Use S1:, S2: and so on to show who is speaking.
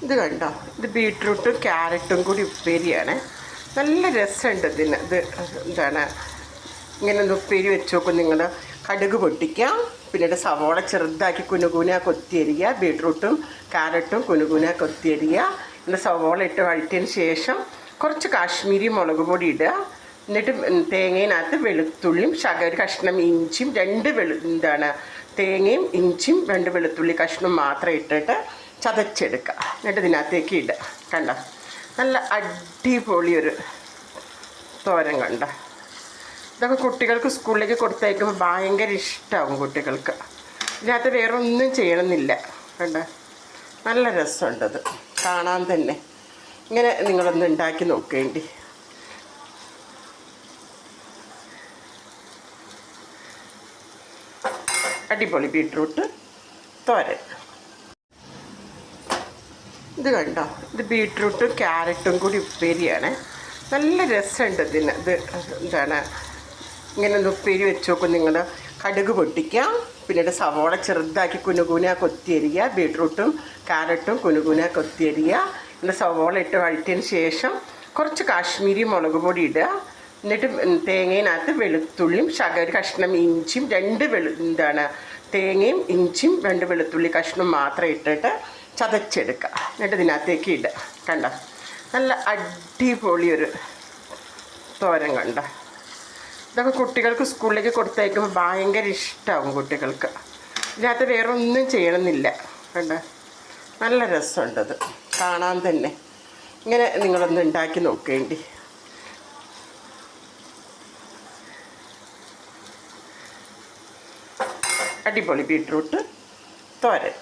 S1: ഇത് കണ്ടോ, ഇത് ബീട്രൂട്ടും ക്യാരറ്റും കൂടി ഉപ്പേരിയാണ്. നല്ല രസമുണ്ട് ഇതിന്. ഇത് എന്താണ്, ഇങ്ങനെ ഒന്ന് ഉപ്പേരി വെച്ച് നോക്കും നിങ്ങൾ. കടുക് പൊട്ടിക്കാം, പിന്നീട് സവോള ചെറുതാക്കി കുനുകുന കൊത്തിയരിയുക, ബീട്രൂട്ടും ക്യാരറ്റും കുനുകുന കൊത്തിയരിയുക. പിന്നെ സവോള ഇട്ട് വഴറ്റിയതിന് ശേഷം കുറച്ച് കാശ്മീരി മുളക് പൊടി ഇടുക. എന്നിട്ട് തേങ്ങയിനകത്ത് വെളുത്തുള്ളിയും ഒരു കഷ്ണം ഇഞ്ചിയും തേങ്ങയും ഇഞ്ചിയും 2 വെളുത്തുള്ളി കഷ്ണം മാത്രം ഇട്ടിട്ട് ചതച്ചെടുക്കുക. എന്നിട്ട് ഇതിനകത്തേക്ക് ഇടുക. കണ്ട, നല്ല അടിപൊളിയൊരു തോരൻ. കണ്ട, ഇതൊക്കെ കുട്ടികൾക്ക് സ്കൂളിലേക്ക് കൊടുത്തയക്കുമ്പോൾ ഭയങ്കര ഇഷ്ടമാകും കുട്ടികൾക്ക്. ഇതിനകത്ത് വേറെ ഒന്നും ചെയ്യണമെന്നില്ല. കണ്ട, നല്ല രസമുണ്ടത് കാണാൻ തന്നെ. ഇങ്ങനെ നിങ്ങളൊന്ന് ഉണ്ടാക്കി നോക്കേണ്ടി. അടിപൊളി ബീട്രൂട്ട് തോരൻ. ഇത് കണ്ടോ, ഇത് ബീട്രൂട്ടും ക്യാരറ്റും കൂടി ഉപ്പേരിയാണ്. നല്ല രസമുണ്ട് ഇതിന്. ഇത് എന്താണ്, ഇങ്ങനെ ഒന്ന് ഉപ്പേരി വെച്ച് നോക്കും നിങ്ങൾ. കടുക് പൊട്ടിക്കാം, പിന്നീട് സവോള ചെറുതാക്കി കുനുകുന കൊത്തിയരിയുക, ബീട്രൂട്ടും ക്യാരറ്റും കുനുകുന കൊത്തിയരിയുക. പിന്നെ സവോള ഇട്ട് വഴറ്റിയതിന് ശേഷം കുറച്ച് കാശ്മീരി മുളക് പൊടി ഇടുക. എന്നിട്ട് തേങ്ങയിനകത്ത് വെളുത്തുള്ളിയും ഒരു കഷ്ണം ഇഞ്ചിയും തേങ്ങയും ഇഞ്ചിയും 2 വെളുത്തുള്ളി കഷ്ണം മാത്രം ഇട്ടിട്ട് ചതച്ചെടുക്കുക. എന്നിട്ട് ഇതിനകത്തേക്ക് ഇടുക. കണ്ട, നല്ല അടിപൊളിയൊരു തോരൻ. കണ്ട, ഇതൊക്കെ കുട്ടികൾക്ക് സ്കൂളിലേക്ക് കൊടുത്തയക്കുമ്പോൾ ഭയങ്കര ഇഷ്ടമാകും കുട്ടികൾക്ക്. ഇതിനകത്ത് വേറെ ഒന്നും ചെയ്യണമെന്നില്ല. കണ്ട, നല്ല രസമുണ്ടത് കാണാൻ തന്നെ. ഇങ്ങനെ നിങ്ങളൊന്ന് ഉണ്ടാക്കി നോക്കേണ്ടി. അടിപൊളി ബീട്രൂട്ട് തോരൻ.